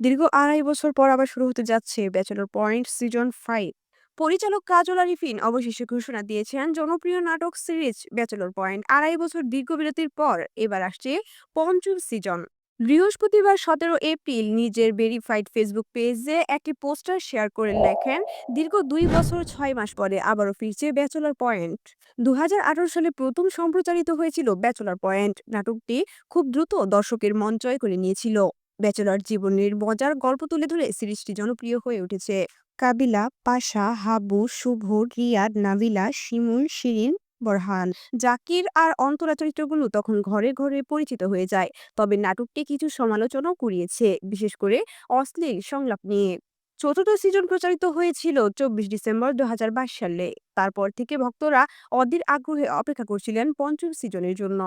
দীর্ঘ ২.৫ বছর পর আবার শুরু হতে যাচ্ছে ব্যাচেলর পয়েন্ট সিজন ৫। পরিচালক কাজল আরিফিন অবশেষে ঘোষণা দিয়েছেন জনপ্রিয় নাটক সিরিজ ব্যাচেলর পয়েন্ট ২.৫ বছর দীর্ঘ বিরতির পর এবার আসছে পঞ্চম সিজন। বৃহস্পতিবার ১৭ এপ্রিল নিজের ভেরিফাইড ফেসবুক পেজে একটি পোস্টার শেয়ার করে লেখেন, দীর্ঘ ২ বছর ৬ মাস পরে আবারও ফিরছে ব্যাচেলর পয়েন্ট। ২০১৮ সালে প্রথম সম্প্রচারিত হয়েছিল ব্যাচেলর পয়েন্ট। নাটকটি খুব দ্রুত দর্শকের মন জয় করে নিয়েছিল। ব্যাচেলর জীবনের মজার গল্প তুলে ধরে সিরিজটি জনপ্রিয় হয়ে উঠেছে। কাবিলা, পাশা, হাবু, শুভ, রিয়াদ, নাবিলা, শিমুল, শিরিন, বরহান, জাকির আর অন্তরা চরিত্রগুলো তখন ঘরে ঘরে পরিচিত হয়ে যায়। তবে নাটকটি কিছু সমালোচনাও কুড়িয়েছে, বিশেষ করে অশ্লীল সংলাপ নিয়ে। চতুর্থ সিজন প্রচারিত হয়েছিল ২৪ ডিসেম্বর ২০২২ সালে। তারপর থেকে ভক্তরা অধীর আগ্রহে অপেক্ষা করছিলেন পঞ্চম সিজনের জন্য।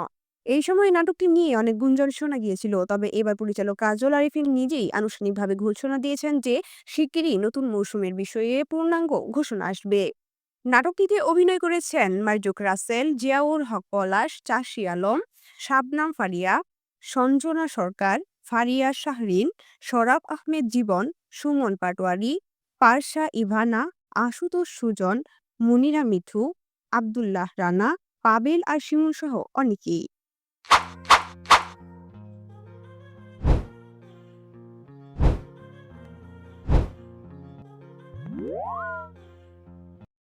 এই সময় নাটকটি নিয়ে অনেক গুঞ্জন শোনা গিয়েছিল, তবে এবার পরিচালক কাজল আরিফিন নিজেই আনুষ্ঠানিকভাবে ঘোষণা দিয়েছেন যে শিগগিরই নতুন মৌসুমের বিষয়ে পূর্ণাঙ্গ ঘোষণা আসবে। নাটকটিতে অভিনয় করেছেন মার্জুক রাসেল, জিয়াউল হক পলাশ, চাষী আলম, শাবনাম ফারিয়া, সঞ্জনা সরকার, ফারিয়া শাহরিন, শরাফ আহমেদ জীবন, সুমন পাটোয়ারি, পারসা ইভানা, আশুতোষ সুজন, মুনিরা মিঠু, আব্দুল্লাহ রানা, পাবেল আর শিমুল সহ অনেকেই।